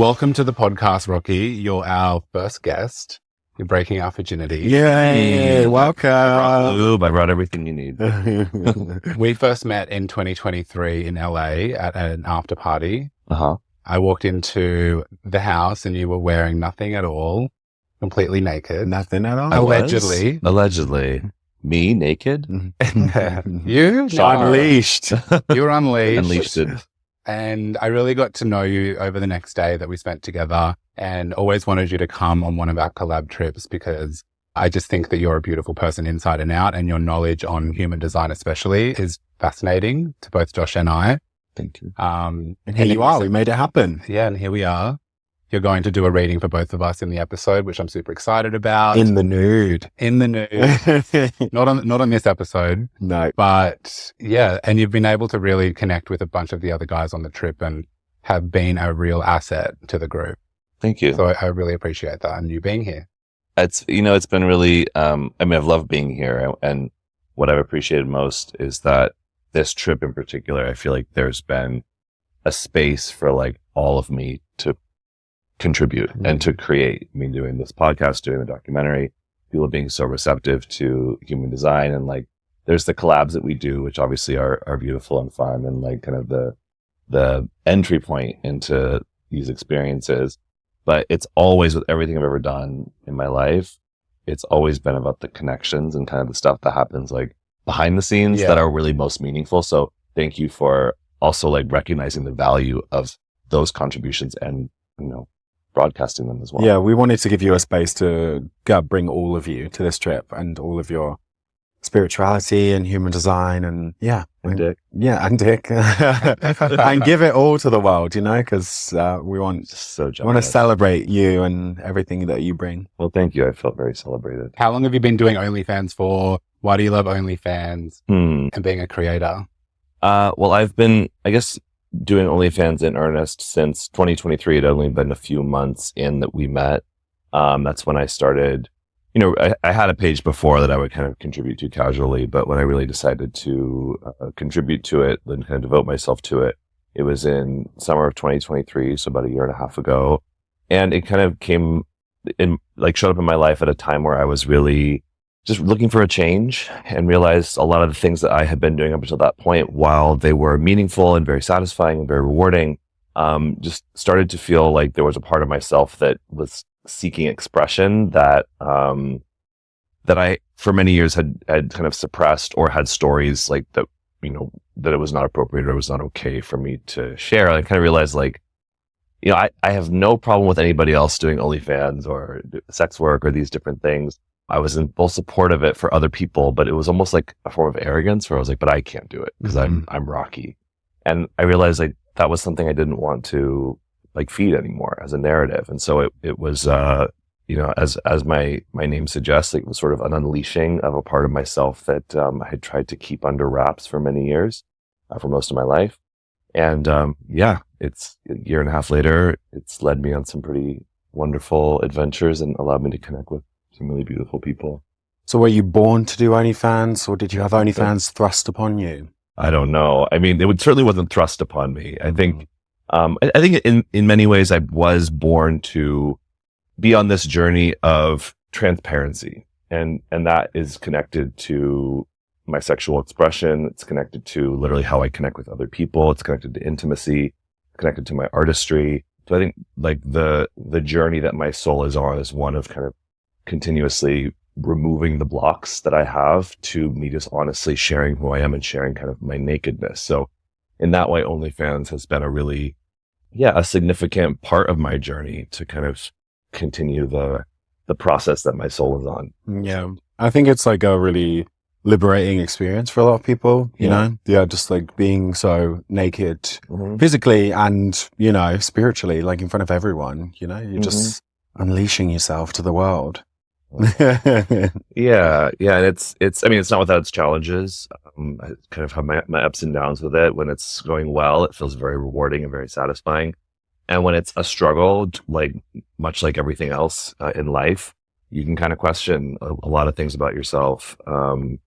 Welcome to the podcast, Rocky. You're our first guest. You're breaking our virginity. Yay, welcome. I brought everything you need. We first met in 2023 in LA at an after party. Uh-huh. I walked into the house and you were wearing nothing at all, completely naked. Nothing at all. Allegedly. Me, naked? You? Unleashed. You were unleashed. Unleashed it. And I really got to know you over the next day that we spent together, and always wanted you to come on one of our collab trips because I just think that you're a beautiful person inside and out, and your knowledge on human design especially is fascinating to both Josh and I. Thank you. And here you are. We made it happen. Yeah, and here we are. You're going to do a reading for both of us in the episode, which I'm super excited about. In the nude. Not on this episode. No. But yeah, and you've been able to really connect with a bunch of the other guys on the trip and have been a real asset to the group. Thank you. So I really appreciate that and you being here. It's been really, I've loved being here. And what I've appreciated most is that this trip in particular, I feel like there's been a space for like all of me to contribute and to create. I mean, doing this podcast, doing the documentary, people being so receptive to human design, and like there's the collabs that we do, which obviously are beautiful and fun, and like kind of the entry point into these experiences. But it's always, with everything I've ever done in my life, it's always been about the connections and kind of the stuff that happens like behind the scenes that are really most meaningful. So thank you for also like recognizing the value of those contributions and, broadcasting them as well. Yeah, we wanted to give you a space to bring all of you to this trip and all of your spirituality and human design and And Dick. Yeah, and Dick. And give it all to the world, because we want to celebrate you and everything that you bring. Well, thank you. I felt very celebrated. How long have you been doing OnlyFans for? Why do you love OnlyFans and being a creator? Well, I've been, I guess, doing OnlyFans in earnest since 2023. It had only been a few months in that we met. That's when I started, I had a page before that I would kind of contribute to casually, but when I really decided to contribute to it and kind of devote myself to it, it was in summer of 2023, so about a year and a half ago. And it kind of showed up in my life at a time where I was really just looking for a change and realized a lot of the things that I had been doing up until that point, while they were meaningful and very satisfying and very rewarding, just started to feel like there was a part of myself that was seeking expression that I, for many years, had kind of suppressed, or had stories like that, that it was not appropriate or it was not okay for me to share. And I kind of realized like, I have no problem with anybody else doing OnlyFans or sex work or these different things. I was in full support of it for other people, but it was almost like a form of arrogance where I was like, but I can't do it because I'm Rocky. And I realized like that was something I didn't want to like feed anymore as a narrative. And so it was, as my name suggests, it was sort of an unleashing of a part of myself that I had tried to keep under wraps for many years, for most of my life. And it's a year and a half later, it's led me on some pretty wonderful adventures and allowed me to connect with some really beautiful people. So were you born to do OnlyFans, or did you have OnlyFans thrust upon you? I don't know. I mean, certainly wasn't thrust upon me. I think, in many ways I was born to be on this journey of transparency, and that is connected to my sexual expression. It's connected to literally how I connect with other people. It's connected to intimacy, it's connected to my artistry. So I think like the journey that my soul is on is one of kind of continuously removing the blocks that I have to me just honestly sharing who I am and sharing kind of my nakedness. So in that way, OnlyFans has been a really, a significant part of my journey to kind of continue the process that my soul is on. Yeah. I think it's like a really liberating experience for a lot of people, you know? Yeah, just like being so naked physically and, spiritually, like in front of everyone, you're just unleashing yourself to the world. And it's not without its challenges. I kind of have my ups and downs with it. When it's going well, it feels very rewarding and very satisfying. And when it's a struggle, like much like everything else in life, you can kind of question a lot of things about yourself. And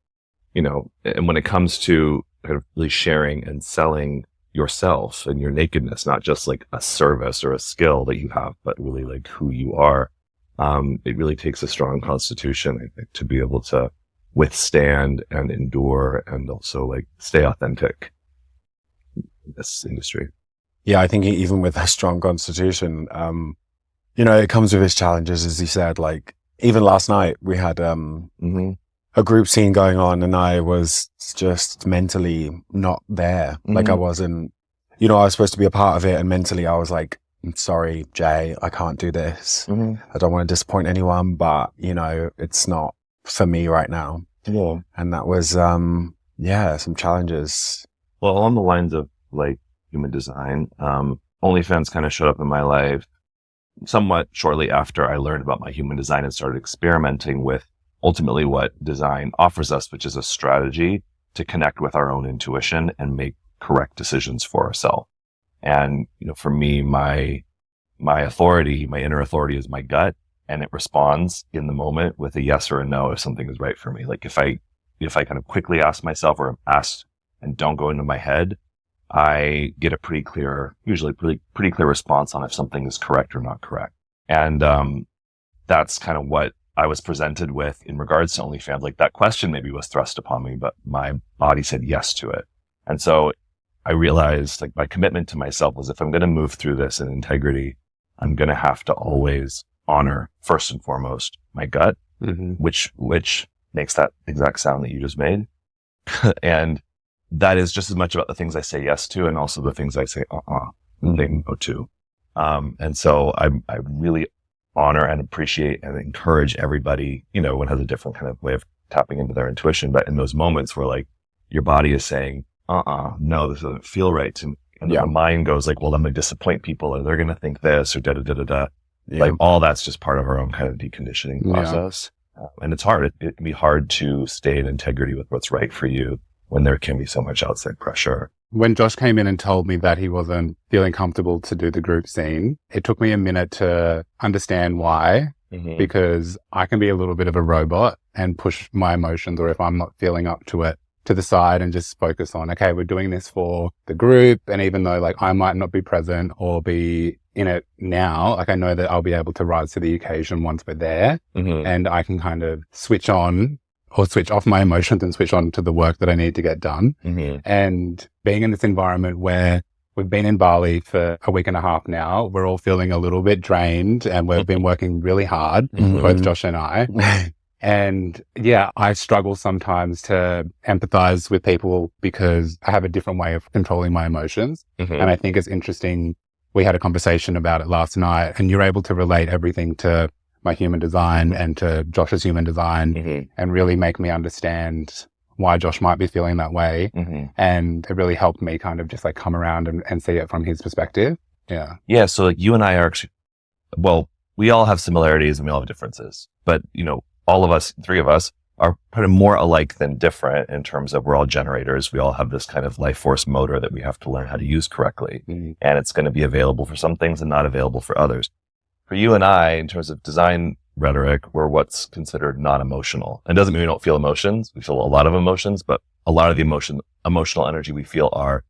when it comes to kind of really sharing and selling yourself and your nakedness, not just like a service or a skill that you have, but really like who you are. It really takes a strong constitution, I think, to be able to withstand and endure and also like stay authentic in this industry. Yeah, I think even with a strong constitution, you know, it comes with its challenges, as you said. Like even last night, we had a group scene going on, and I was just mentally not there. Like I wasn't, you know, I was supposed to be a part of it, and mentally I was like, I'm sorry, Jay, I can't do this. I don't want to disappoint anyone, but you know, it's not for me right now. Yeah. And that was, some challenges. Well, along the lines of like human design, OnlyFans kind of showed up in my life somewhat shortly after I learned about my human design and started experimenting with ultimately what design offers us, which is a strategy to connect with our own intuition and make correct decisions for ourselves. And, you know, for me, my authority, my inner authority is my gut, and it responds in the moment with a yes or a no if something is right for me. Like if I kind of quickly ask myself or ask and don't go into my head, I get a pretty clear response on if something is correct or not correct. And that's kind of what I was presented with in regards to OnlyFans. Like that question maybe was thrust upon me, but my body said yes to it. And so I realized like my commitment to myself was if I'm going to move through this in integrity, I'm going to have to always honor first and foremost my gut, which makes that exact sound that you just made. And that is just as much about the things I say yes to and also the things I say, and they no to. And so I really honor and appreciate and encourage everybody, you know, everyone has a different kind of way of tapping into their intuition, but in those moments where like your body is saying, no, this doesn't feel right to me. And the mind goes like, well, I'm going to disappoint people or they're going to think this or da-da-da-da-da. Like all that's just part of our own kind of deconditioning process. And it's hard. It can be hard to stay in integrity with what's right for you when there can be so much outside pressure. When Josh came in and told me that he wasn't feeling comfortable to do the group scene, it took me a minute to understand why, because I can be a little bit of a robot and push my emotions, or if I'm not feeling up to it, to the side and just focus on, okay, we're doing this for the group. And even though like I might not be present or be in it now, like I know that I'll be able to rise to the occasion once we're there, and I can kind of switch on or switch off my emotions and switch on to the work that I need to get done. And being in this environment where we've been in Bali for a week and a half now, we're all feeling a little bit drained and we've been working really hard, both Josh and I. And yeah, I struggle sometimes to empathize with people because I have a different way of controlling my emotions. And I think it's interesting. We had a conversation about it last night and you're able to relate everything to my human design and to Josh's human design and really make me understand why Josh might be feeling that way. And it really helped me kind of just like come around and see it from his perspective. Yeah. So like you and I are actually, well, we all have similarities and we all have differences, but you know, all of us, three of us are kind of more alike than different in terms of we're all generators. We all have this kind of life force motor that we have to learn how to use correctly. And it's going to be available for some things and not available for others. For you and I, in terms of design rhetoric, we're what's considered non-emotional. It doesn't mean we don't feel emotions. We feel a lot of emotions, but a lot of the emotional energy we feel are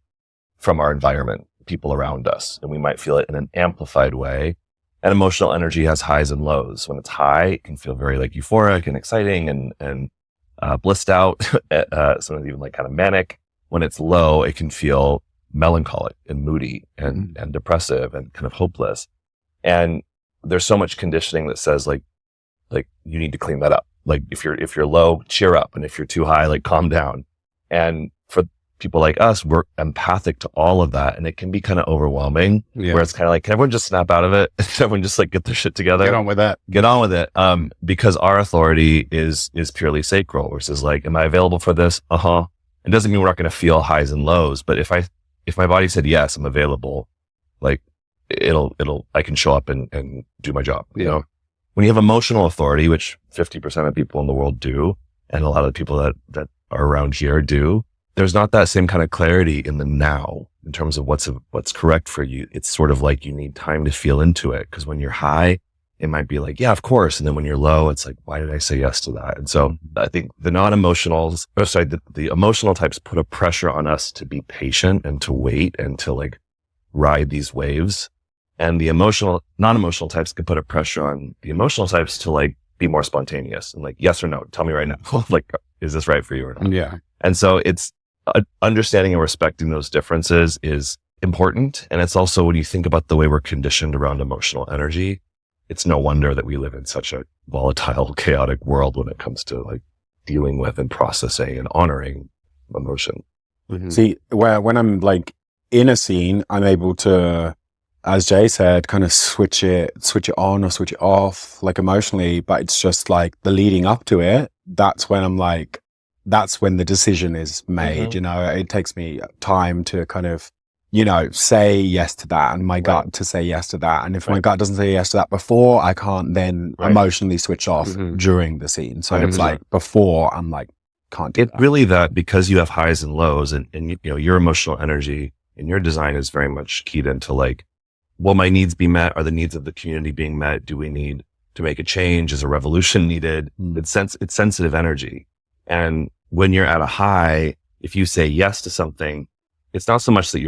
from our environment, people around us. And we might feel it in an amplified way. And emotional energy has highs and lows. When it's high, it can feel very like euphoric and exciting and blissed out. Sometimes even like kind of manic. When it's low, it can feel melancholic and moody and depressive and kind of hopeless. And there's so much conditioning that says like you need to clean that up. Like if you're low, cheer up. And if you're too high, like calm down. And for people like us, we're empathic to all of that. And it can be kind of overwhelming where it's kind of like, can everyone just snap out of it? Can everyone just like get their shit together? Get on with that. Get on with it. Because our authority is purely sacral, which is like, am I available for this? It doesn't mean we're not going to feel highs and lows, but if my body said, yes, I'm available, like I can show up and do my job. You know, when you have emotional authority, which 50% of people in the world do, and a lot of the people that are around here do, there's not that same kind of clarity in the now in terms of what's correct for you. It's sort of like you need time to feel into it. Cause when you're high, it might be like, yeah, of course. And then when you're low, it's like, why did I say yes to that? And so I think the the emotional types put a pressure on us to be patient and to wait and to like ride these waves. And the non-emotional types could put a pressure on the emotional types to like be more spontaneous and like, yes or no, tell me right now. Like, is this right for you or not? Yeah. And so it's understanding and respecting those differences is important. And it's also, when you think about the way we're conditioned around emotional energy, it's no wonder that we live in such a volatile, chaotic world when it comes to like dealing with and processing and honoring emotion. Mm-hmm. See, when I'm like in a scene, I'm able to, as Jay said, kind of switch it on or switch it off, like emotionally, but it's just like the leading up to it. That's when that's when the decision is made. Mhm. You know, it takes me time to kind of, you know, say yes to that, and my gut to say yes to that. And if my gut doesn't say yes to that before, I can't then emotionally switch off during the scene. So it's like before, I'm like, can't do that. Really that, because you have highs and lows, and you know, your emotional energy in your design is very much keyed into like, will my needs be met? Are the needs of the community being met? Do we need to make a change? Is a revolution needed? It's sensitive energy. And when you're at a high, if you say yes to something, it's not so much that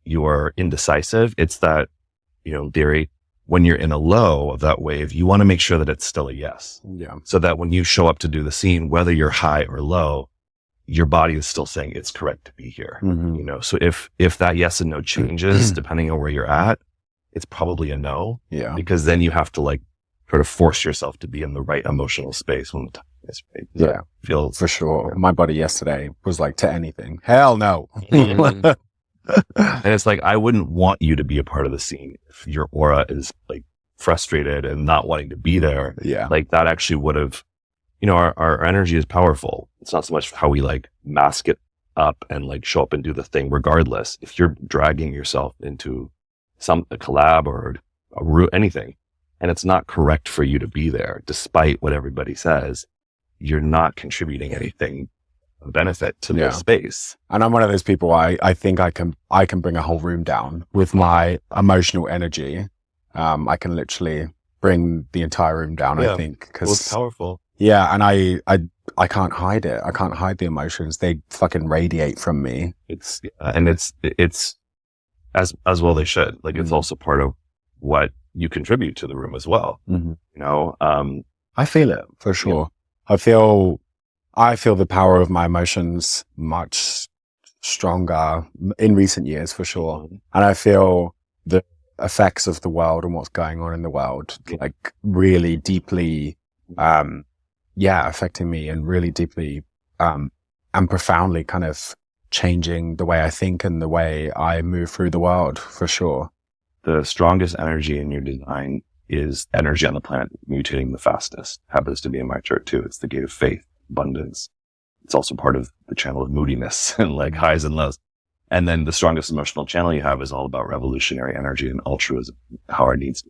you are indecisive. It's that, you know, in theory, when you're in a low of that wave, you want to make sure that it's still a yes. Yeah. So that when you show up to do the scene, whether you're high or low, your body is still saying it's correct to be here. You know, so if that yes and no changes depending on where you're at, it's probably a no. Yeah. Because then you have to like sort of force yourself to be in the right emotional space when the time is right. Yeah. Feels For sure. My body yesterday was like, to anything. Hell no. And it's like, I wouldn't want you to be a part of the scene if your aura is like frustrated and not wanting to be there. Yeah. Like that actually would have, you know, our energy is powerful. It's not so much how we like mask it up and like show up and do the thing regardless. If you're dragging yourself into a collab or anything, and it's not correct for you to be there, despite what everybody says, you're not contributing anything of benefit to the space. And I'm one of those people, I think I can bring a whole room down with my emotional energy. I can literally bring the entire room down, I think. Cause it's powerful. Yeah. And I can't hide it. I can't hide the emotions. They fucking radiate from me. It's as well they should. Like it's also part of what you contribute to the room as well. You know, I feel it for sure. I feel the power of my emotions much stronger in recent years for sure. And I feel the effects of the world and what's going on in the world, like really deeply, affecting me and really deeply, and profoundly kind of changing the way I think and the way I move through the world for sure. The strongest energy in your design is energy on the planet mutating the fastest. Happens to be in my chart too. It's the gate of faith, abundance. It's also part of the channel of moodiness and like highs and lows. And then the strongest emotional channel you have is all about revolutionary energy and altruism, how our needs.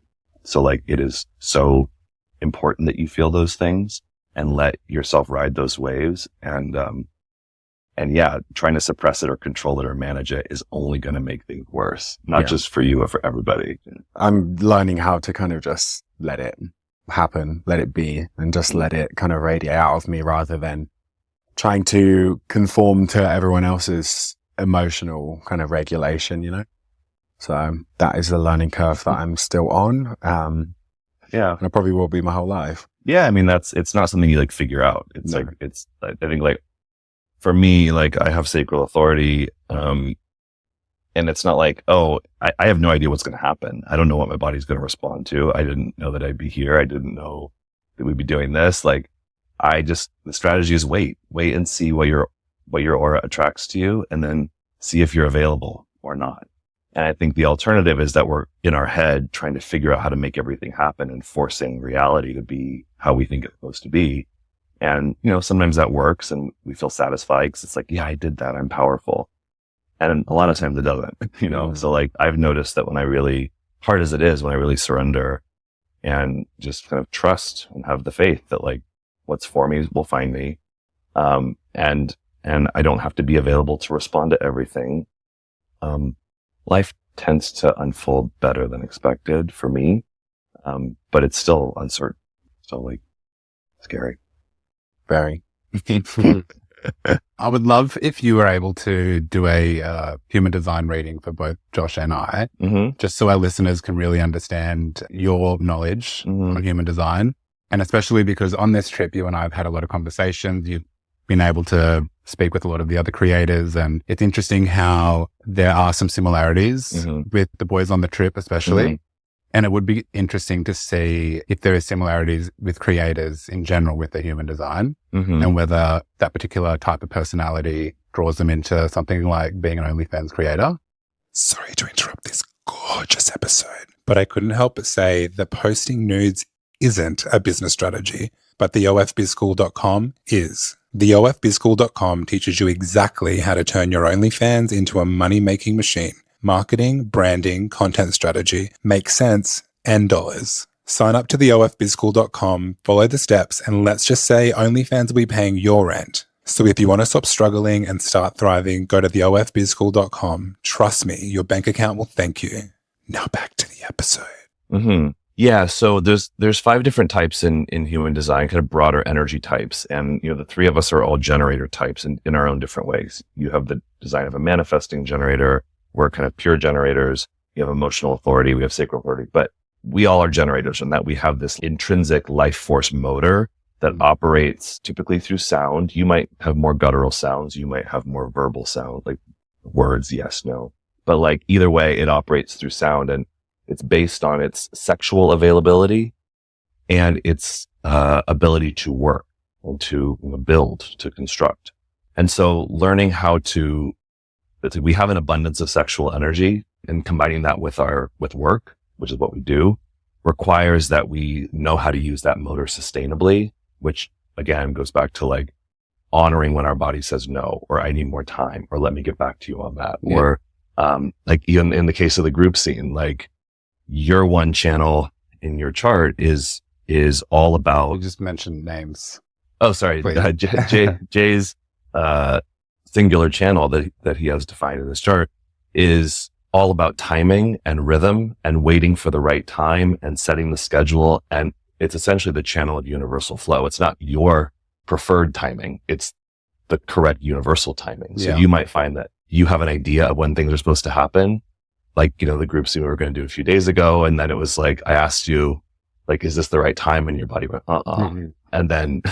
So like it is so important that you feel those things and let yourself ride those waves. And yeah, trying to suppress it or control it or manage it is only going to make things worse, not just for you, but for everybody. I'm learning how to kind of just let it happen, let it be, and just let it kind of radiate out of me rather than trying to conform to everyone else's emotional kind of regulation, you know? So that is the learning curve that I'm still on. And I probably will be my whole life. Yeah. I mean, it's not something you like figure out. It's I think like, for me, like I have sacral authority, and it's not like, oh, I have no idea what's going to happen. I don't know what my body's going to respond to. I didn't know that I'd be here. I didn't know that we'd be doing this. Like the strategy is wait and see what your aura attracts to you, and then see if you're available or not. And I think the alternative is that we're in our head trying to figure out how to make everything happen and forcing reality to be how we think it's supposed to be. And, you know, sometimes that works and we feel satisfied because it's like, yeah, I did that. I'm powerful. And a lot of times it doesn't, you know? So like, I've noticed that when I really, hard as it is, when I really surrender and just kind of trust and have the faith that like what's for me will find me. And I don't have to be available to respond to everything. Life tends to unfold better than expected for me. But it's still uncertain. Still like scary. Very. I would love if you were able to do a human design reading for both Josh and I, just so our listeners can really understand your knowledge on human design. And especially because on this trip, you and I have had a lot of conversations. You've been able to speak with a lot of the other creators. And it's interesting how there are some similarities with the boys on the trip, especially. And it would be interesting to see if there are similarities with creators in general with their human design and whether that particular type of personality draws them into something like being an OnlyFans creator. Sorry to interrupt this gorgeous episode, but I couldn't help but say that posting nudes isn't a business strategy, but the ofbizschool.com is. The ofbizschool.com teaches you exactly how to turn your OnlyFans into a money-making machine. Marketing, branding, content strategy, make sense, and dollars. Sign up to the ofbizschool.com, follow the steps, and let's just say OnlyFans will be paying your rent. So if you want to stop struggling and start thriving, go to the ofbizschool.com. Trust me, your bank account will thank you. Now back to the episode. Yeah, so there's 5 different types in human design, kind of broader energy types. And, the 3 of us are all generator types in our own different ways. You have the design of a manifesting generator. We're kind of pure generators. You have emotional authority. We have sacral authority, but we all are generators in that we have this intrinsic life force motor that operates typically through sound. You might have more guttural sounds. You might have more verbal sound, like words, yes, no. But like either way, it operates through sound, and it's based on its sexual availability and its ability to work and to build, to construct. And so learning how to we have an abundance of sexual energy, and combining that with work, which is what we do, requires that we know how to use that motor sustainably, which again goes back to like honoring when our body says no, or I need more time, or let me get back to you on that. Yeah. Or like even in the case of the group scene, like your one channel in your chart is all about. You just mentioned names. Oh, sorry. Jay's singular channel that he has defined in his chart is all about timing and rhythm and waiting for the right time and setting the schedule. And it's essentially the channel of universal flow. It's not your preferred timing. It's the correct universal timing. So you might find that you have an idea of when things are supposed to happen. Like, the group scene we were going to do a few days ago. And then it was like, I asked you, like, is this the right time? And your body went, And then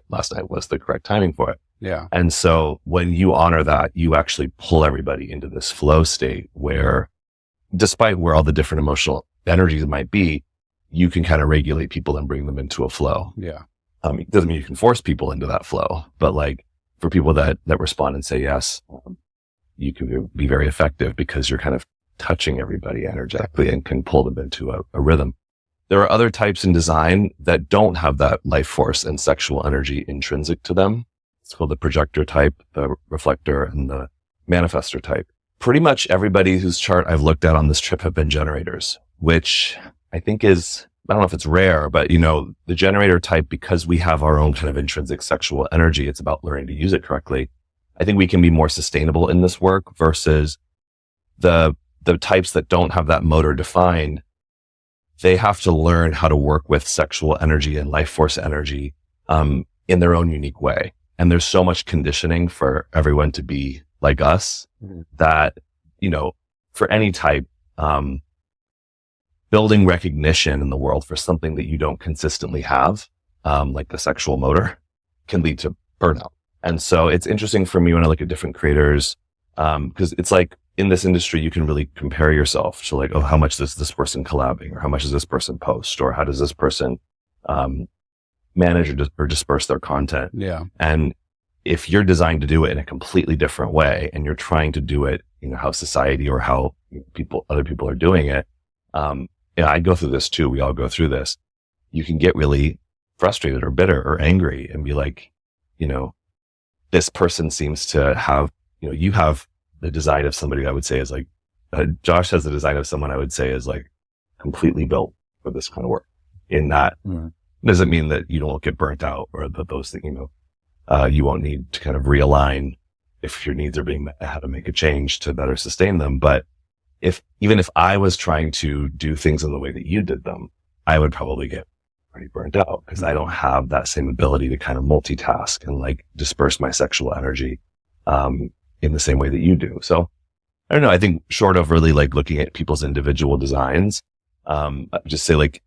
last night was the correct timing for it. Yeah. And so when you honor that, you actually pull everybody into this flow state where, despite where all the different emotional energies might be, you can kind of regulate people and bring them into a flow. Yeah. It doesn't mean you can force people into that flow, but like for people that respond and say yes, you can be very effective because you're kind of touching everybody energetically and can pull them into a rhythm. There are other types in design that don't have that life force and sexual energy intrinsic to them. It's called the projector type, the reflector, and the manifestor type. Pretty much everybody whose chart I've looked at on this trip have been generators, which I think is, I don't know if it's rare, but the generator type, because we have our own kind of intrinsic sexual energy, it's about learning to use it correctly. I think we can be more sustainable in this work versus the types that don't have that motor defined. They have to learn how to work with sexual energy and life force energy in their own unique way. And there's so much conditioning for everyone to be like us that, for any type, building recognition in the world for something that you don't consistently have, like the sexual motor, can lead to burnout. And so it's interesting for me when I look at different creators, because it's like in this industry, you can really compare yourself to like, oh, how much does this person collabing, or how much does this person post, or how does this person manage or disperse their content. Yeah. And if you're designed to do it in a completely different way and you're trying to do it, how society or how other people are doing it, I go through this too. We all go through this. You can get really frustrated or bitter or angry and be like, this person seems to have, you have the design of somebody I would say is like, Josh has the design of someone I would say is like completely built for this kind of work. In that doesn't mean that you don't get burnt out or that those things, you won't need to kind of realign if your needs are being met, how to make a change to better sustain them. But even if I was trying to do things in the way that you did them, I would probably get pretty burnt out because I don't have that same ability to kind of multitask and like disperse my sexual energy, in the same way that you do. So I don't know. I think short of really like looking at people's individual designs, I just say like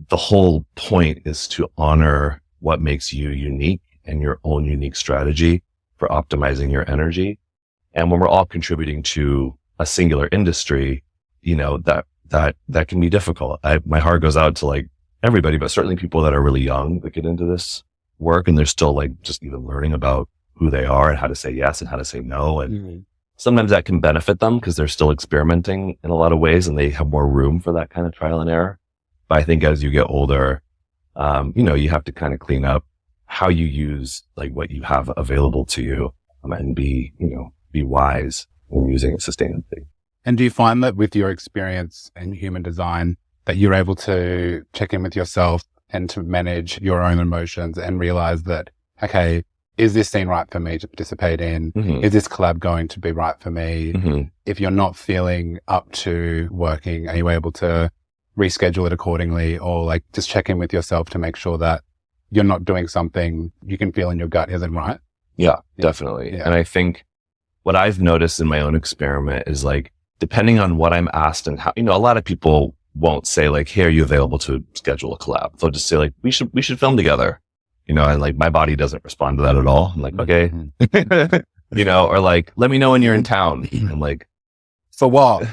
the whole point is to honor what makes you unique and your own unique strategy for optimizing your energy. And when we're all contributing to a singular industry, you know, that can be difficult. My heart goes out to like everybody, but certainly people that are really young that get into this work and they're still like just even learning about who they are and how to say yes and how to say no. And sometimes that can benefit them because they're still experimenting in a lot of ways and they have more room for that kind of trial and error. But I think as you get older, you know, you have to kind of clean up how you use like what you have available to you, and be wise in using it sustainably. And do you find that with your experience in human design that you're able to check in with yourself and to manage your own emotions and realize that, okay, is this scene right for me to participate in? Is this collab going to be right for me? If you're not feeling up to working, are you able to reschedule it accordingly, or like just check in with yourself to make sure that you're not doing something you can feel in your gut isn't right? Yeah, definitely. Yeah. And I think what I've noticed in my own experiment is like, depending on what I'm asked and how, a lot of people won't say like, hey, are you available to schedule a collab? They'll just say like, we should film together, and like my body doesn't respond to that at all. I'm like, okay, or like, let me know when you're in town. I'm like, for what?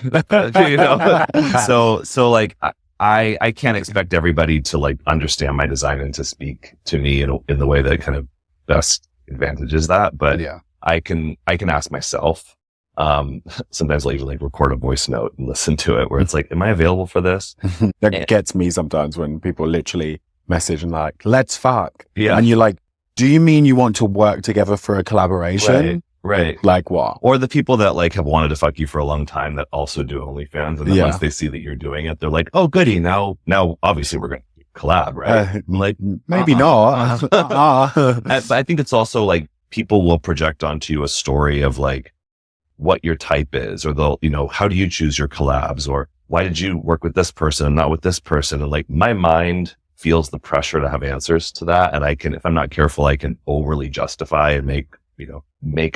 So like, I can't expect everybody to like understand my design and to speak to me in the way that kind of best advantages that. But I can ask myself. Sometimes I'll even like record a voice note and listen to it where it's like, am I available for this? That gets me sometimes when people literally message and like, let's fuck. Yeah. And you're like, do you mean you want to work together for a collaboration? Right. Like what? Or the people that like have wanted to fuck you for a long time that also do OnlyFans. And then once they see that you're doing it, they're like, oh, goody. Now obviously we're going to collab, right? I'm like, maybe not. But I think it's also like people will project onto you a story of like what your type is, or they'll, how do you choose your collabs, or why did you work with this person and not with this person? And like my mind feels the pressure to have answers to that. And I can, if I'm not careful, I can overly justify and make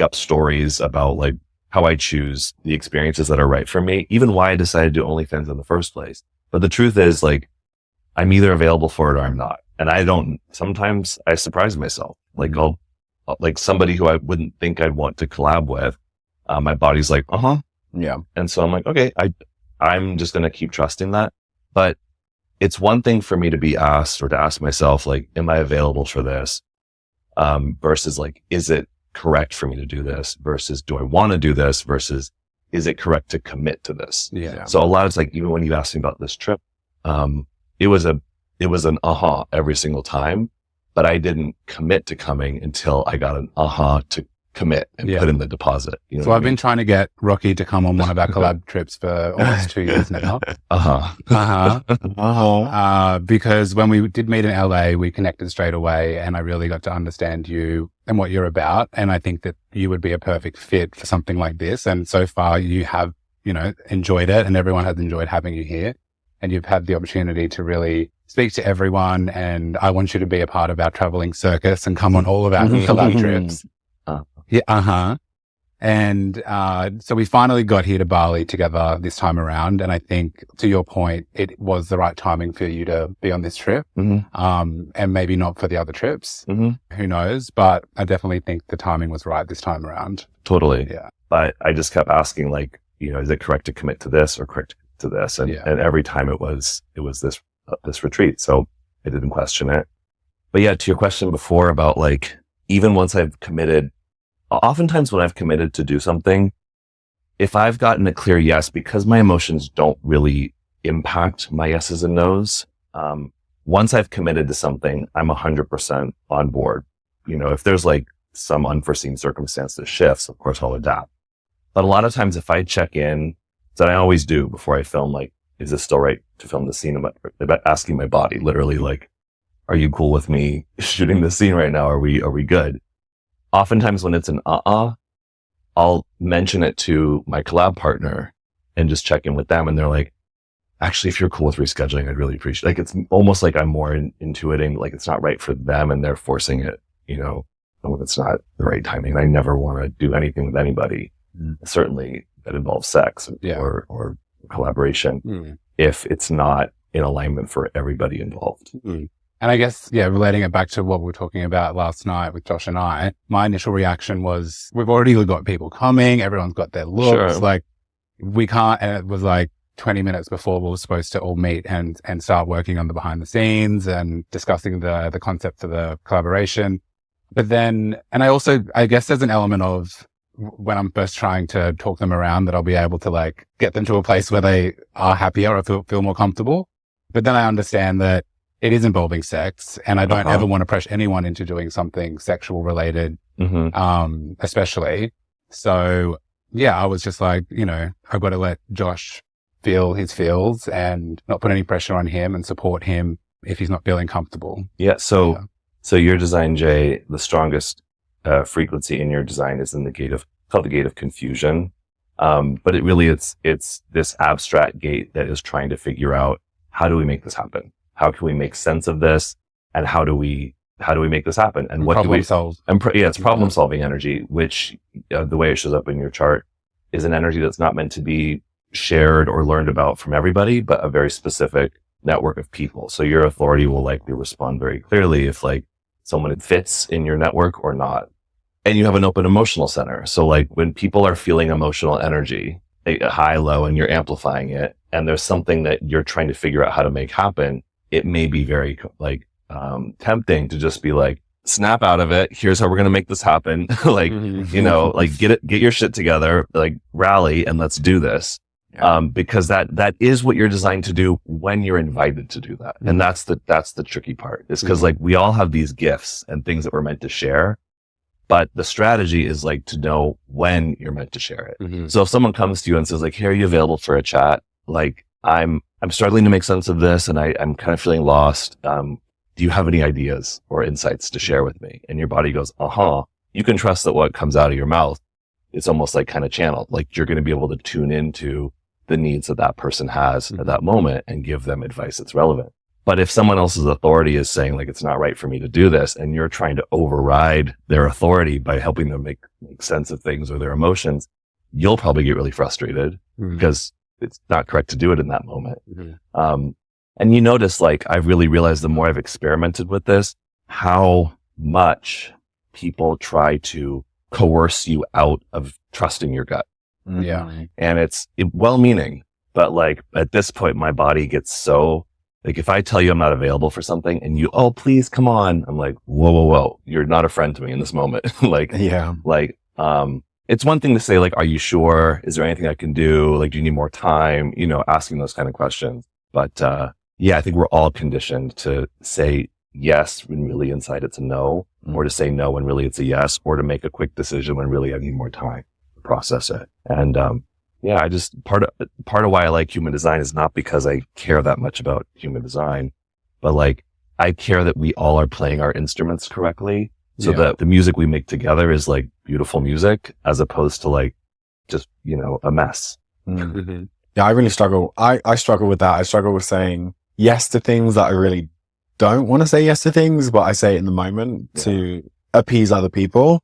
up stories about like how I choose the experiences that are right for me, even why I decided to do OnlyFans in the first place. But the truth is like, I'm either available for it or I'm not. And sometimes I surprise myself. Like I'll like somebody who I wouldn't think I'd want to collab with. My body's like, yeah. And so I'm like, okay, I'm just going to keep trusting that. But it's one thing for me to be asked or to ask myself, like, am I available for this? Versus like, is it correct for me to do this? Versus do I want to do this? Versus is it correct to commit to this? Yeah. So a lot of like, even when you asked me about this trip, it was an every single time, but I didn't commit to coming until I got an to commit and put in the deposit. So I've been trying to get Rocky to come on one of our collab trips for almost 2 years now. Because when we did meet in LA, we connected straight away and I really got to understand you and what you're about. And I think that you would be a perfect fit for something like this. And so far you have, enjoyed it, and everyone has enjoyed having you here, and you've had the opportunity to really speak to everyone. And I want you to be a part of our traveling circus and come on all of our collab trips. And so we finally got here to Bali together this time around. And I think, to your point, it was the right timing for you to be on this trip. And maybe not for the other trips. Who knows? But I definitely think the timing was right this time around. Totally. Yeah. But I just kept asking, like, is it correct to commit to this or correct to this? And every time it was this retreat. So I didn't question it. But yeah, to your question before about like, even once I've committed, oftentimes when I've committed to do something, if I've gotten a clear yes, because my emotions don't really impact my yeses and nos, once I've committed to something, I'm 100% on board. If there's like some unforeseen circumstance that shifts, of course I'll adapt. But a lot of times if I check in, that I always do before I film, like, is this still right to film the scene? About asking my body literally like, are you cool with me shooting this scene right now? Are we good? Oftentimes when it's an I'll mention it to my collab partner and just check in with them. And they're like, actually, if you're cool with rescheduling, I'd really appreciate it. Like, it's almost like I'm more intuiting, like it's not right for them and they're forcing it, when it's not the right timing. I never want to do anything with anybody, certainly that involves sex or collaboration, if it's not in alignment for everybody involved. And I guess, relating it back to what we were talking about last night with Josh and I, my initial reaction was, we've already got people coming, everyone's got their looks, like we can't, and it was like 20 minutes before we were supposed to all meet and start working on the behind the scenes and discussing the concept for the collaboration. But then, and I guess there's an element of when I'm first trying to talk them around that I'll be able to like get them to a place where they are happier or feel more comfortable. But then I understand that it is involving sex, and I don't ever want to pressure anyone into doing something sexual related, especially. So I was just like, I've got to let Josh feel his feels and not put any pressure on him and support him if he's not feeling comfortable. Yeah. So your design, Jay, the strongest frequency in your design is in called the gate of confusion. But it really, it's this abstract gate that is trying to figure out, how do we make this happen? How can we make sense of this? And how do we make this happen? And what problem solve? It's problem solving energy, which the way it shows up in your chart is an energy that's not meant to be shared or learned about from everybody, but a very specific network of people. So your authority will likely respond very clearly if like someone fits in your network or not. And you have an open emotional center. So like when people are feeling emotional energy, high, low, and you're amplifying it, and there's something that you're trying to figure out how to make happen, it may be very like tempting to just be like, snap out of it. Here's how we're going to make this happen. Like, like get your shit together, like rally and let's do this. Because that is what you're designed to do when you're invited to do that. And that's the tricky part, is because like we all have these gifts and things that we're meant to share, but the strategy is like to know when you're meant to share it. So if someone comes to you and says like, hey, are you available for a chat? Like I'm struggling to make sense of this and I'm kind of feeling lost. Do you have any ideas or insights to share with me? And your body goes, you can trust that what comes out of your mouth, it's almost like kind of channeled. Like you're going to be able to tune into the needs that person has at that moment and give them advice that's relevant. But if someone else's authority is saying like, it's not right for me to do this, and you're trying to override their authority by helping them make sense of things or their emotions, you'll probably get really frustrated because it's not correct to do it in that moment. And you notice, like, I've really realized the more I've experimented with this, how much people try to coerce you out of trusting your gut. And it's well-meaning, but like at this point, my body gets so like, if I tell you I'm not available for something and you, oh, please come on. I'm like, whoa. You're not a friend to me in this moment. It's one thing to say like, are you sure? Is there anything I can do? Like, do you need more time? Asking those kind of questions. But, I think we're all conditioned to say yes when really inside it's a no, or to say no when really it's a yes, or to make a quick decision when really I need more time to process it. And, I just, part of why I like human design is not because I care that much about human design, but like, I care that we all are playing our instruments correctly, so that the music we make together is like beautiful music, as opposed to like just, a mess. Yeah, I really struggle. I struggle with that. I struggle with saying yes to things that I really don't want to say yes to things, but I say it in the moment to appease other people.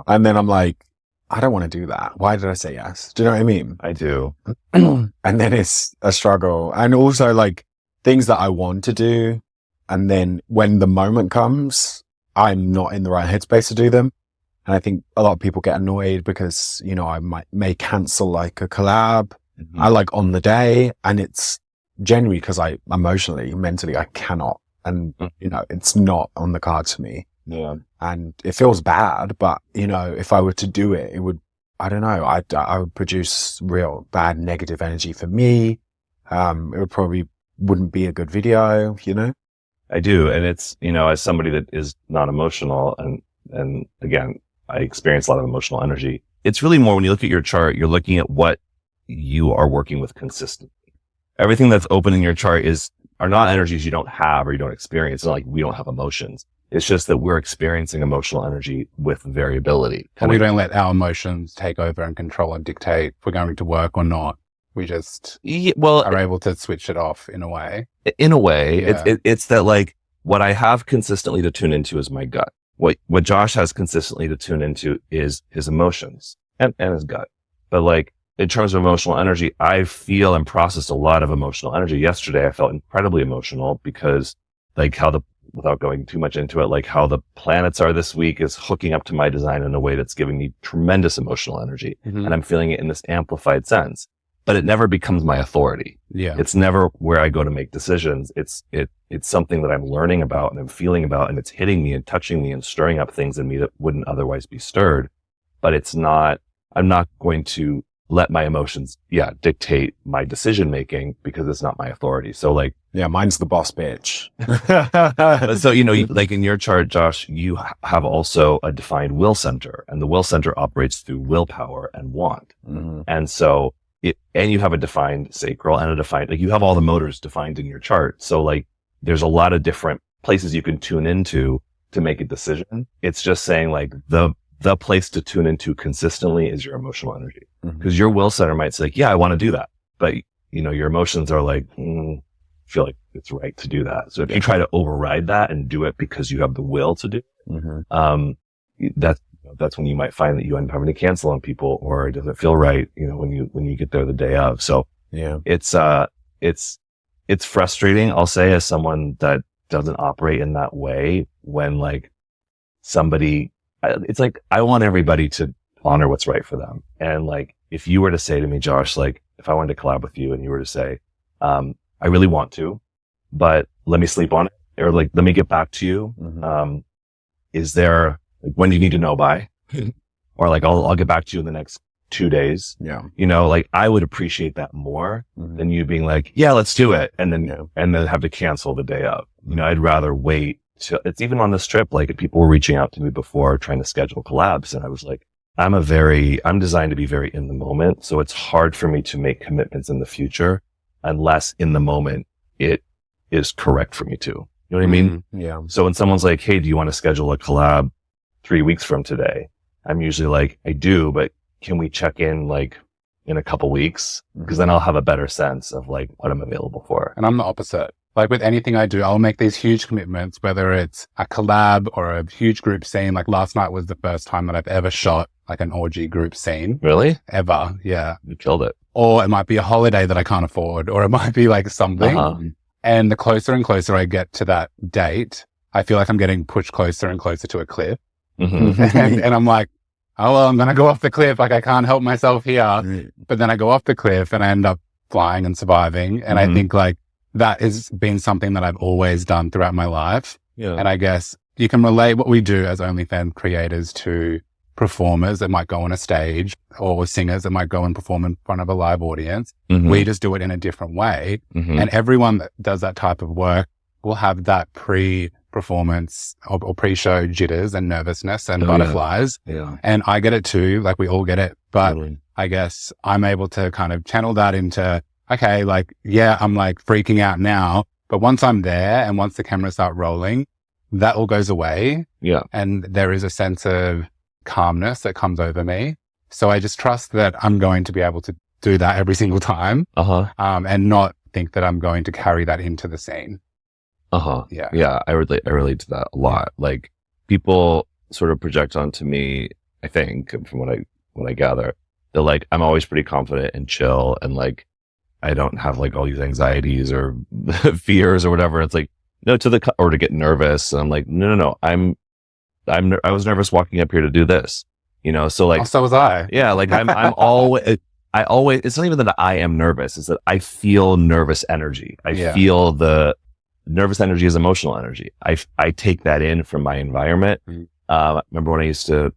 And then I'm like, I don't want to do that. Why did I say yes? Do you know what I mean? I do. And then it's a struggle. And also like things that I want to do. And then when the moment comes, I'm not in the right headspace to do them. And I think a lot of people get annoyed because, I may cancel like a collab. I like on the day, and it's genuinely because I emotionally, mentally, I cannot. And, it's not on the cards for me. Yeah. And it feels bad, but, if I were to do it, it would, I don't know, I would produce real bad negative energy for me. It would probably wouldn't be a good video, I do. And it's, as somebody that is not emotional, and again, I experience a lot of emotional energy. It's really more when you look at your chart, you're looking at what you are working with consistently. Everything that's open in your chart are not energies you don't have or you don't experience. It's not like we don't have emotions. It's just that we're experiencing emotional energy with variability. And we don't let our emotions take over and control and dictate if we're going to work or not. We just well, are able to switch it off in a way. In a way, Yeah. it's that like what I have consistently to tune into is my gut. What Josh has consistently to tune into is his emotions and his gut. But like in terms of emotional energy, I feel and process a lot of emotional energy. Yesterday, I felt incredibly emotional because like without going too much into it, like how the planets are this week is hooking up to my design in a way that's giving me tremendous emotional energy. Mm-hmm. And I'm feeling it in this amplified sense, but it never becomes my authority. Yeah. It's never where I go to make decisions. It's something that I'm learning about and I'm feeling about, and it's hitting me and touching me and stirring up things in me that wouldn't otherwise be stirred. But I'm not going to let my emotions, dictate my decision making because it's not my authority. So like, yeah, mine's the boss bitch. so, like in your chart, Josh, you have also a defined will center, and the will center operates through willpower and want. Mm-hmm. And so and you have a defined sacral and you have all the motors defined in your chart. So like, there's a lot of different places you can tune into to make a decision. It's just saying like the place to tune into consistently is your emotional energy. Because your will center might say, like, yeah, I want to do that. But, your emotions are like, feel like it's right to do that. So if you try to override that and do it because you have the will to do it, that's when you might find that you end up having to cancel on people, or it doesn't feel right, when you get there the day of. So yeah, it's frustrating, I'll say, as someone that doesn't operate in that way, when like it's like, I want everybody to honor what's right for them. And like, if you were to say to me, Josh, like if I wanted to collab with you and you were to say, I really want to, but let me sleep on it, or like, let me get back to you. Is there, like, when do you need to know by? Or like, I'll get back to you in the next 2 days. Yeah. Like I would appreciate that more than you being like, yeah, let's do it. And then have to cancel the day of. I'd rather wait till it's even on this trip. Like people were reaching out to me before trying to schedule collabs. And I was like, I'm designed to be very in the moment. So it's hard for me to make commitments in the future unless in the moment it is correct for me to. You know what I mean? Yeah. So when someone's like, hey, do you want to schedule a collab 3 weeks from today? I'm usually like, I do, but can we check in like in a couple weeks? Because then I'll have a better sense of like what I'm available for. And I'm the opposite. Like with anything I do, I'll make these huge commitments, whether it's a collab or a huge group scene. Like last night was the first time that I've ever shot like an orgy group scene. Really? Ever. Yeah. You killed it. Or it might be a holiday that I can't afford, or it might be like something. And the closer and closer I get to that date, I feel like I'm getting pushed closer and closer to a cliff. And I'm like, oh, well, I'm going to go off the cliff. Like I can't help myself here. But then I go off the cliff and I end up flying and surviving. And I think like that has been something that I've always done throughout my life. Yeah. And I guess you can relate what we do as OnlyFans creators to performers that might go on a stage, or singers that might go and perform in front of a live audience. We just do it in a different way. And everyone that does that type of work will have that pre-performance or pre-show jitters and nervousness and butterflies. Yeah. And I get it too. Like we all get it. But I guess I'm able to kind of channel that into, okay, like, yeah, I'm like freaking out now, but once I'm there and once the cameras start rolling, that all goes away. Yeah. And there is a sense of calmness that comes over me. So I just trust that I'm going to be able to do that every single time. And not think that I'm going to carry that into the scene. Yeah. Yeah. I relate to that a lot. Like people sort of project onto me, I think, from what I gather, that like, I'm always pretty confident and chill, and like, I don't have like all these anxieties or fears or whatever. It's like, no, or to get nervous. And I'm like, no. I was nervous walking up here to do this, so like, so was I. Yeah. Like I'm always, it's not even that I am nervous. It's that I feel nervous energy. I feel the nervous energy is emotional energy. I take that in from my environment. Remember when I used to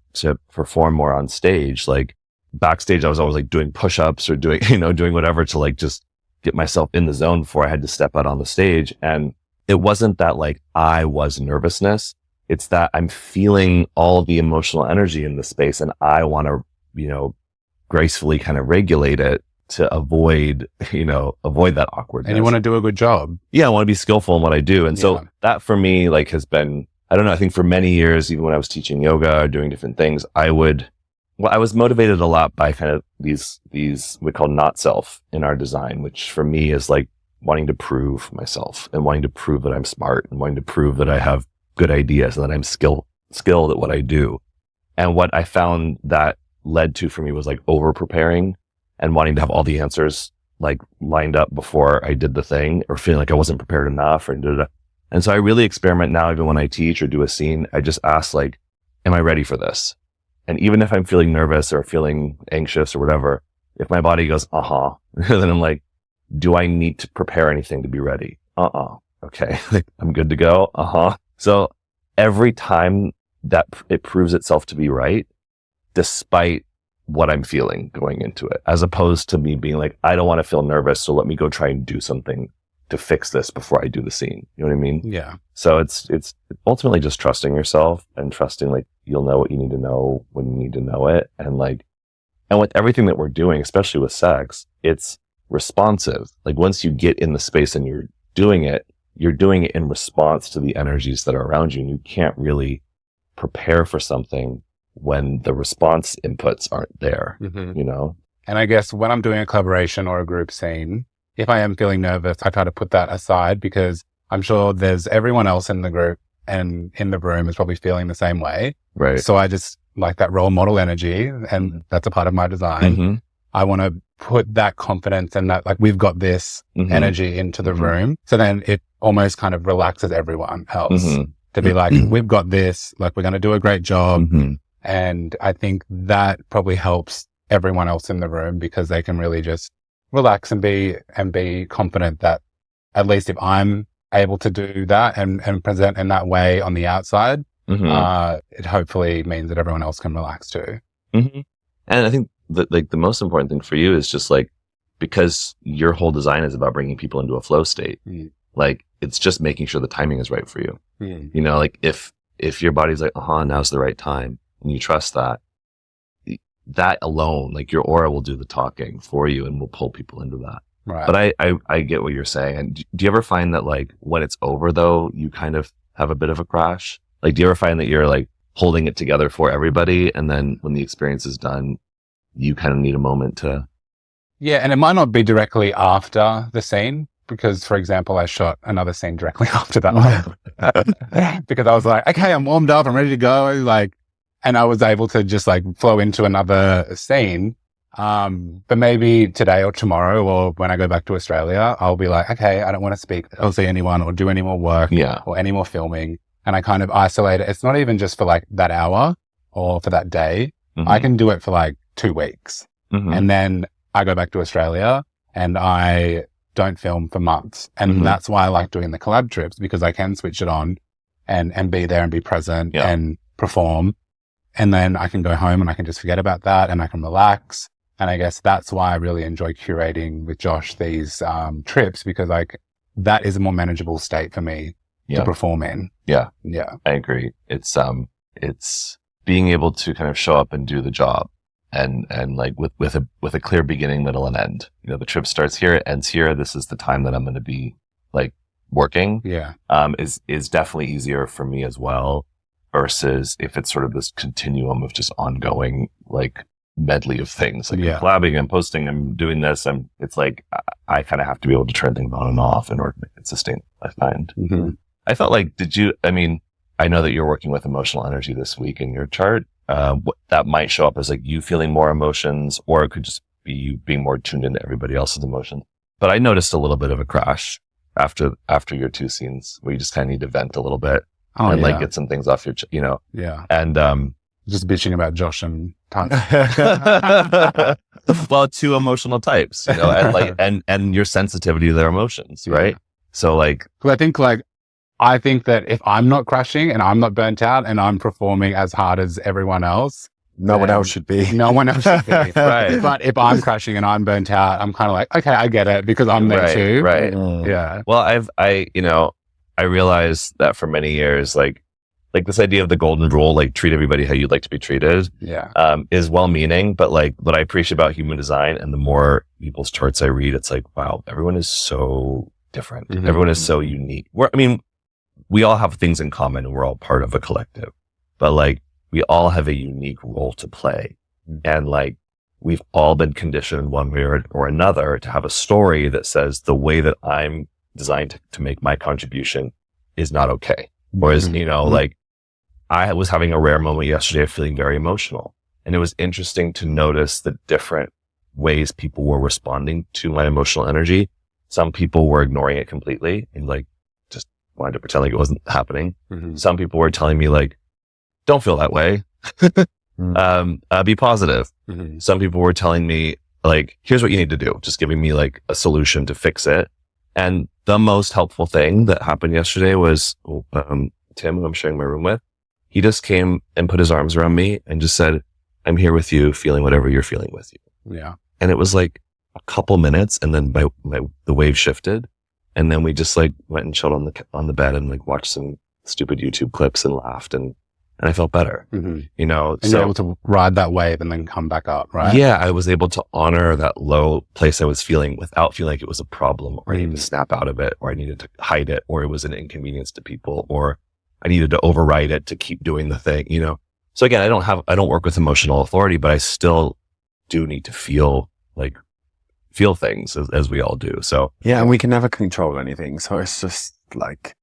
perform more on stage, like backstage, I was always like doing push-ups or doing whatever to like just get myself in the zone before I had to step out on the stage. And it wasn't that like I was nervousness. It's that I'm feeling all the emotional energy in the space, and I want to, gracefully kind of regulate it to avoid that awkwardness. And you want to do a good job. Yeah. I want to be skillful in what I do. And so that for me, like has been, I don't know, I think for many years, even when I was teaching yoga or doing different things, I would, Well, I was motivated a lot by kind of these we call not self in our design, which for me is like wanting to prove myself and wanting to prove that I'm smart and wanting to prove that I have good ideas and that I'm skilled at what I do. And what I found that led to for me was like over preparing and wanting to have all the answers like lined up before I did the thing, or feeling like I wasn't prepared enough or da-da-da. And so I really experiment now, even when I teach or do a scene, I just ask like, am I ready for this? And even if I'm feeling nervous or feeling anxious or whatever, if my body goes, then I'm like, do I need to prepare anything to be ready? Okay. I'm good to go. So every time that it proves itself to be right, despite what I'm feeling going into it, as opposed to me being like, I don't want to feel nervous, so let me go try and do something to fix this before I do the scene. You know what I mean? Yeah. So it's ultimately just trusting yourself and trusting like you'll know what you need to know when you need to know it. And like, and with everything that we're doing, especially with sex, it's responsive. Like once you get in the space and you're doing it in response to the energies that are around you. And you can't really prepare for something when the response inputs aren't there, you know? And I guess when I'm doing a collaboration or a group scene, if I am feeling nervous, I try to put that aside, because I'm sure there's everyone else in the group and in the room is probably feeling the same way. Right. So I just like that role model energy, and that's a part of my design. I want to put that confidence and that like we've got this energy into the room. So then it almost kind of relaxes everyone else to be like, we've got this, like we're going to do a great job. And I think that probably helps everyone else in the room, because they can really just relax and be confident that at least if I'm able to do that and present in that way on the outside, it hopefully means that everyone else can relax too. And I think that like the most important thing for you is just like, because your whole design is about bringing people into a flow state, like it's just making sure the timing is right for you. You know, like if your body's like, now's the right time, and you trust that alone, like your aura will do the talking for you and will pull people into that. Right. But I get what you're saying. And do you ever find that like when it's over though, you kind of have a bit of a crash? Like, do you ever find that you're like holding it together for everybody, and then when the experience is done, you kind of need a moment to... Yeah. And it might not be directly after the scene, because for example, I shot another scene directly after that one because I was like, okay, I'm warmed up, I'm ready to go. Like, and I was able to just like flow into another scene. But maybe today or tomorrow, or when I go back to Australia, I'll be like, okay, I don't want to speak or see anyone or do any more work or any more filming. And I kind of isolate it. It's not even just for like that hour or for that day. I can do it for like 2 weeks. And then I go back to Australia and I don't film for months. And that's why I like doing the collab trips, because I can switch it on and be there and be present and perform. And then I can go home and I can just forget about that and I can relax. And I guess that's why I really enjoy curating with Josh these trips, because like that is a more manageable state for me to perform in. Yeah. I agree. It's being able to kind of show up and do the job, and like with a clear beginning, middle, and end. You know, the trip starts here, it ends here. This is the time that I'm going to be like working. Is definitely easier for me as well, versus if it's sort of this continuum of just ongoing like medley of things, like I'm collabing, I'm posting, I'm doing this, it's like I kind of have to be able to turn things on and off in order to make it sustainable, I find. I felt like, I know that you're working with emotional energy this week in your chart. That might show up as like you feeling more emotions, or it could just be you being more tuned into everybody else's emotions. But I noticed a little bit of a crash after your 2 scenes where you just kind of need to vent a little bit and like get some things off your, and just bitching about Josh and Tanya. Well, 2 emotional types, you know, and like and your sensitivity to their emotions, right? So like, I think that if I'm not crashing and I'm not burnt out and I'm performing as hard as everyone else, no one else should be. No one else should be. Right. But if I'm crashing and I'm burnt out, I'm kind of like, okay, I get it, because I'm there too. Right. Yeah. Well, I realized that for many years, like this idea of the golden rule, like treat everybody how you'd like to be treated, is well-meaning. But like what I appreciate about human design, and the more people's charts I read, it's like, wow, everyone is so different. Everyone is so unique. We all have things in common and we're all part of a collective, but like we all have a unique role to play And like, we've all been conditioned one way or another to have a story that says the way that I'm designed to make my contribution is not okay. Whereas, like, I was having a rare moment yesterday of feeling very emotional. And it was interesting to notice the different ways people were responding to my emotional energy. Some people were ignoring it completely and like just wanted to pretend like it wasn't happening. Some people were telling me like, don't feel that way. Be positive. Some people were telling me like, here's what you need to do. Just giving me like a solution to fix it. And the most helpful thing that happened yesterday was, Tim, who I'm sharing my room with, he just came and put his arms around me and just said, I'm here with you, feeling whatever you're feeling with you. Yeah. And it was like a couple minutes, and then the wave shifted, and then we just like went and chilled on the bed and like watched some stupid YouTube clips and laughed, and I felt better. And so you're able to ride that wave and then come back up, right? Yeah, I was able to honor that low place I was feeling without feeling like it was a problem, or I needed to snap out of it, or I needed to hide it, or it was an inconvenience to people, or I needed to override it to keep doing the thing, So again, I don't work with emotional authority, but I still do need to feel things as we all do. So yeah, and we can never control anything. So it's just like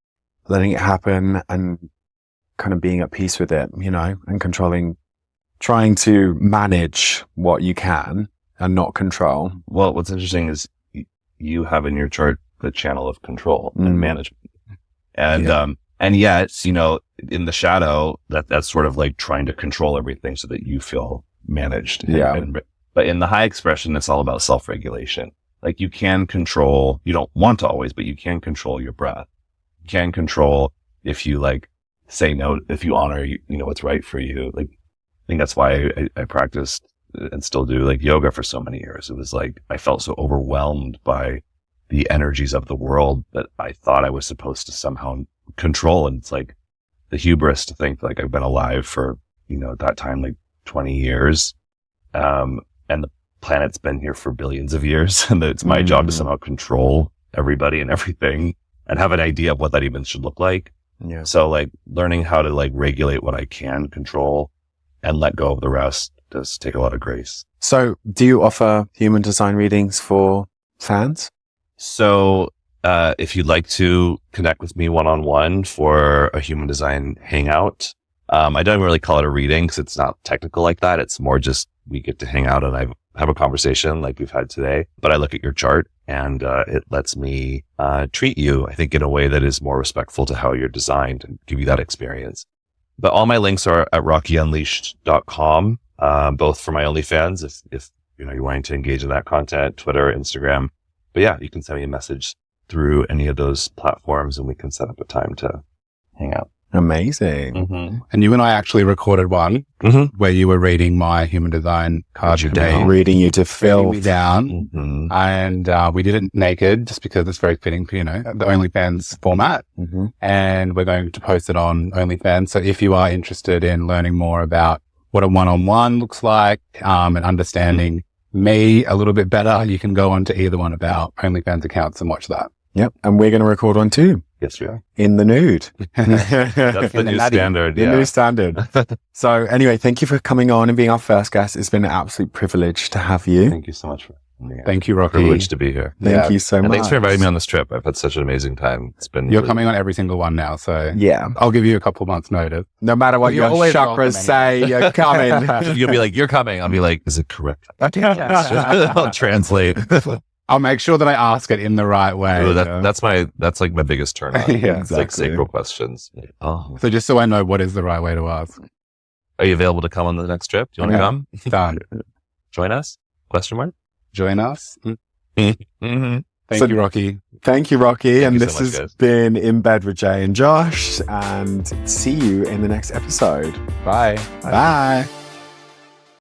letting it happen and kind of being at peace with it, and trying to manage what you can and not control. Well, what's interesting is you have in your chart the channel of control and management. And yet, in the shadow, that's sort of like trying to control everything so that you feel managed. But in the high expression, it's all about self-regulation. Like you don't want to always, but you can control your breath. You can control if you like say no, if you honor, what's right for you. Like, I think that's why I practiced and still do like yoga for so many years. It was like, I felt so overwhelmed by the energies of the world that I thought I was supposed to somehow control. And it's like the hubris to think like I've been alive for, at that time, like 20 years. And the planet's been here for billions of years, and that it's my job to somehow control everybody and everything and have an idea of what that even should look like. Yeah. So like learning how to like regulate what I can control and let go of the rest does take a lot of grace. So do you offer human design readings for fans? So, if you'd like to connect with me one-on-one for a human design hangout, I don't really call it a reading because it's not technical like that. It's more just we get to hang out and I have a conversation like we've had today, but I look at your chart and it lets me treat you, I think, in a way that is more respectful to how you're designed and give you that experience. But all my links are at rockyunleashed.com, both for my OnlyFans, if you're wanting to engage in that content, Twitter, Instagram. But yeah, you can send me a message through any of those platforms and we can set up a time to hang out. Amazing. And you and I actually recorded one where you were reading my human design card today. Reading you to fill me down. And we did it naked just because it's very fitting for, the OnlyFans format. And we're going to post it on OnlyFans. So if you are interested in learning more about what a one-on-one looks like and understanding me a little bit better, you can go on to either one of our OnlyFans accounts and watch that. Yep. And we're going to record one too. Yes, we are. In the nude. That's the new standard. The new standard. So anyway, thank you for coming on and being our first guest. It's been an absolute privilege to have you. Thank you so much for Thank you, Rocky. Privileged to be here. Thank you so much. And thanks for inviting me on this trip. I've had such an amazing time. It's been You're coming on every single one now, so yeah, I'll give you a couple months notice. No matter what your chakras say, you're coming. You'll be like, you're coming. I'll be like, is it correct? I'll translate. I'll make sure that I ask it in the right way. Ooh, that's like my biggest turn on. Yeah, it's like sacral questions. Oh. So just so I know what is the right way to ask. Are you available to come on the next trip? Do you want to come? Done. Join us? Question mark? Join us. Thank you, Rocky. Thank you, Rocky. Thank you this so much, has guys. been In Bed with Jay and Josh. And see you in the next episode. Bye. Bye.